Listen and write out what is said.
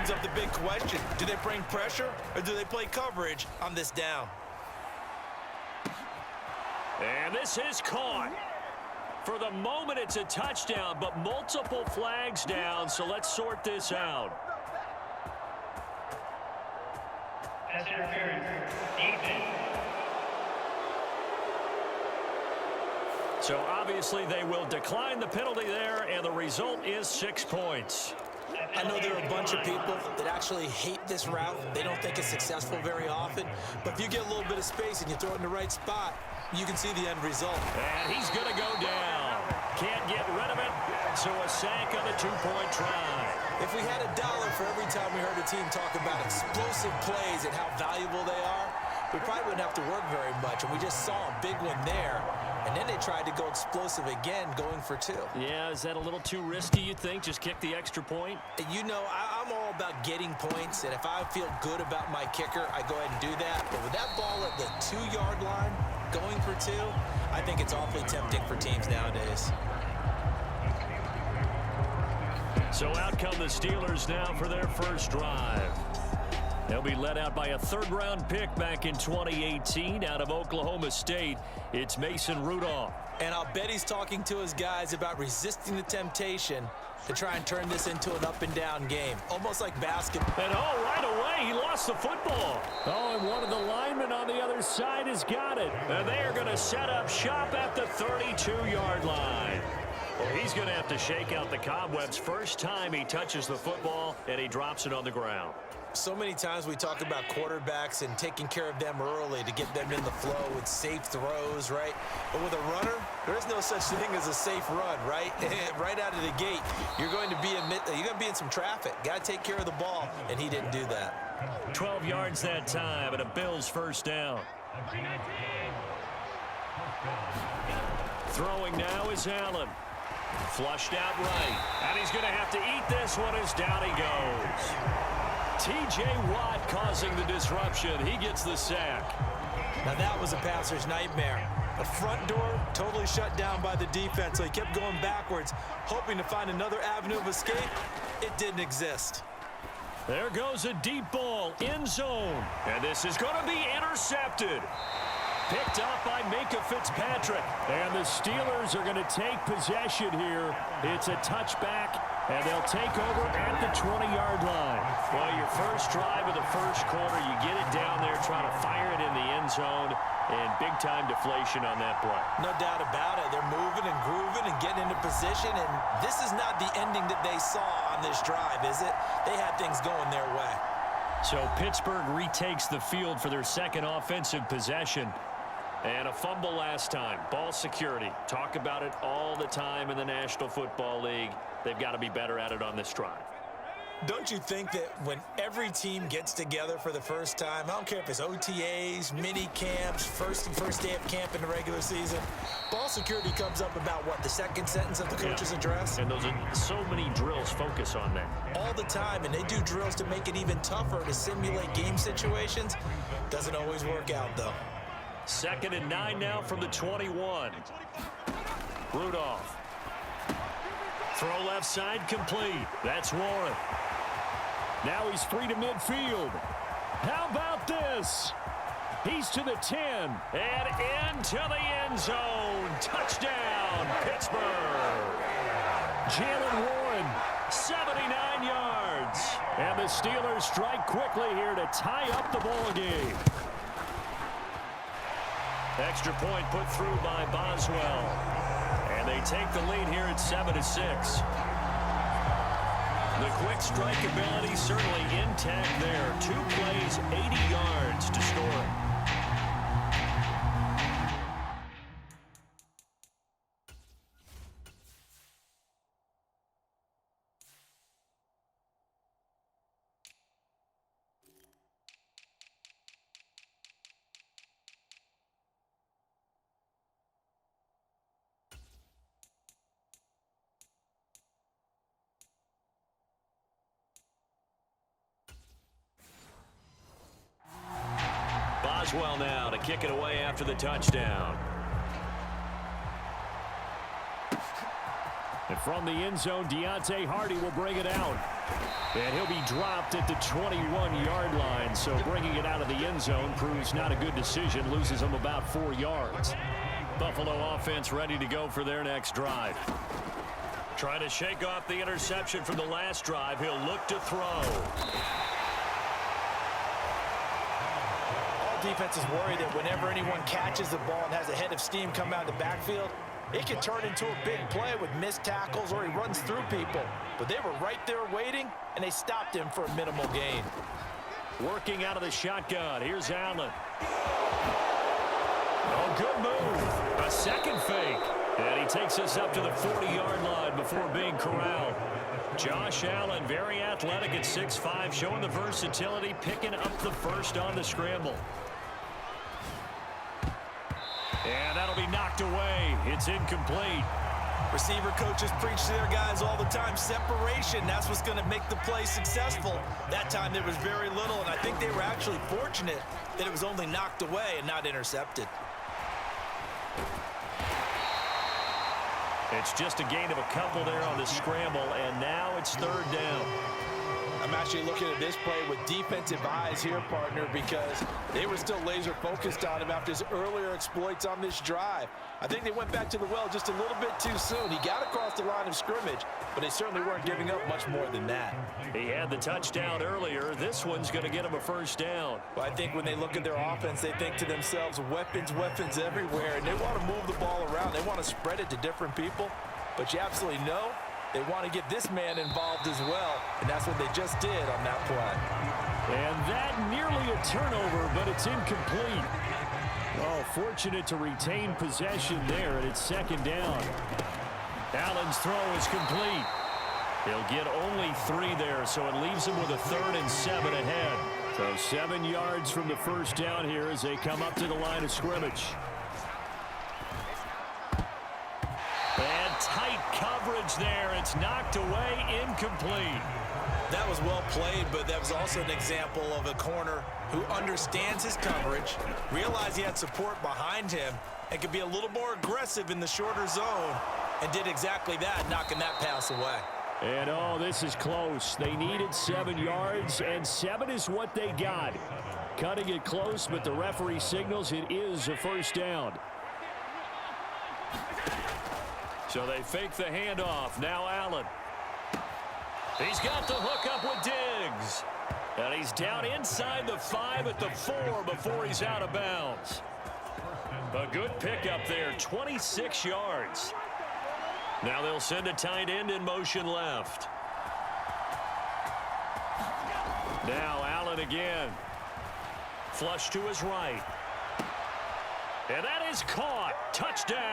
brings up the big question. Do they bring pressure or do they play coverage on this down? And this is caught. For the moment, it's a touchdown, but multiple flags down, so let's sort this out. Pass interference. Defense. So obviously they will decline the penalty there, and the result is 6 points. I know there are a bunch of people that actually hate this route. They don't think it's successful very often. But if you get a little bit of space and you throw it in the right spot, you can see the end result. And he's going to go down. Can't get rid of it, so a sack on the 2-point try. If we had $1 for every time we heard a team talk about explosive plays and how valuable they are, we probably wouldn't have to work very much. And we just saw a big one there. And then they tried to go explosive again, going for 2. Yeah, is that a little too risky, you think? Just kick the extra point? You know, I'm all about getting points. And if I feel good about my kicker, I go ahead and do that. But with that ball at the 2-yard line, going for 2, I think it's awfully tempting for teams nowadays. So out come the Steelers now for their first drive. They'll be led out by a third-round pick back in 2018 out of Oklahoma State. It's Mason Rudolph. And I'll bet he's talking to his guys about resisting the temptation to try and turn this into an up-and-down game, almost like basketball. And right away, he lost the football. Oh, and one of the linemen on the other side has got it. And they are going to set up shop at the 32-yard line. Well, he's going to have to shake out the cobwebs first time he touches the football, and he drops it on the ground. So many times we talk about quarterbacks and taking care of them early to get them in the flow with safe throws, right? But with a runner, there is no such thing as a safe run, right? Right out of the gate, you're going to be in some traffic. Got to take care of the ball, and he didn't do that. 12 yards that time, and a Bills first down. Throwing now is Allen. Flushed out right, and he's going to have to eat this one as down he goes. T.J. Watt causing the disruption. He gets the sack. Now that was a passer's nightmare. The front door totally shut down by the defense, so he kept going backwards, hoping to find another avenue of escape. It didn't exist. There goes a deep ball, end zone. And this is going to be intercepted. Picked up by Minka Fitzpatrick. And the Steelers are going to take possession here. It's a touchback, and they'll take over at the 20-yard line. Well, your first drive of the first quarter, you get it down there, trying to fire it in the end zone, and big-time deflation on that play. No doubt about it. They're moving and grooving and getting into position, and this is not the ending that they saw on this drive, is it? They had things going their way. So Pittsburgh retakes the field for their second offensive possession. And a fumble last time. Ball security. Talk about it all the time in the National Football League. They've got to be better at it on this drive. Don't you think that when every team gets together for the first time, I don't care if it's OTAs, mini camps, first day of camp in the regular season, ball security comes up about, what, the second sentence of the coach's address? And those are so many drills focus on that. All the time, and they do drills to make it even tougher to simulate game situations. Doesn't always work out, though. 2nd and 9 now from the 21. Rudolph. Throw left side complete. That's Warren. Now he's free to midfield. How about this? He's to the 10 and into the end zone. Touchdown, Pittsburgh. Jalen Warren, 79 yards. And the Steelers strike quickly here to tie up the ball game. Extra point put through by Boswell. And they take the lead here at 7-6. The quick strike ability certainly intact there. 2 plays, 80 yards to score it. Boswell now to kick it away after the touchdown. And from the end zone, Deontay Hardy will bring it out. And he'll be dropped at the 21-yard line, so bringing it out of the end zone proves not a good decision, loses him about 4 yards. Buffalo offense ready to go for their next drive. Trying to shake off the interception from the last drive. He'll look to throw. All defenses worry that whenever anyone catches the ball and has a head of steam come out of the backfield, it can turn into a big play with missed tackles or he runs through people. But they were right there waiting, and they stopped him for a minimal gain. Working out of the shotgun. Here's Allen. Oh, good move. A second fake. And he takes us up to the 40-yard line before being corralled. Josh Allen, very athletic at 6'5", showing the versatility, picking up the first on the scramble. And that'll be knocked away. It's incomplete. Receiver coaches preach to their guys all the time. Separation, that's what's going to make the play successful. That time there was very little, and I think they were actually fortunate that it was only knocked away and not intercepted. It's just a gain of a couple there on the scramble, and now it's third down. I'm actually looking at this play with defensive eyes here, partner, because they were still laser focused on him after his earlier exploits on this drive. I think they went back to the well just a little bit too soon. He got across the line of scrimmage, but they certainly weren't giving up much more than that. He had the touchdown earlier. This one's going to get him a first down. Well, I think when they look at their offense, they think to themselves, weapons, weapons everywhere, and they want to move the ball around. They want to spread it to different people, but you absolutely know they want to get this man involved as well, and that's what they just did on that play. And that nearly a turnover, but it's incomplete. Oh, fortunate to retain possession there, and it's second down. Allen's throw is complete. He'll get only 3 there, so it leaves him with a 3rd and 7 ahead. So 7 yards from the first down here as they come up to the line of scrimmage. And tight coverage there. It's knocked away, incomplete. That was well played, but that was also an example of a corner who understands his coverage, realized he had support behind him, and could be a little more aggressive in the shorter zone, and did exactly that, knocking that pass away. And, oh, this is close. They needed 7 yards, and 7 is what they got. Cutting it close, but the referee signals it is a first down. So they fake the handoff. Now Allen. He's got the hook up with Diggs. And he's down inside the 5 at the 4 before he's out of bounds. A good pickup there, 26 yards. Now they'll send a tight end in motion left. Now Allen again. Flush to his right. And that is caught. Touchdown.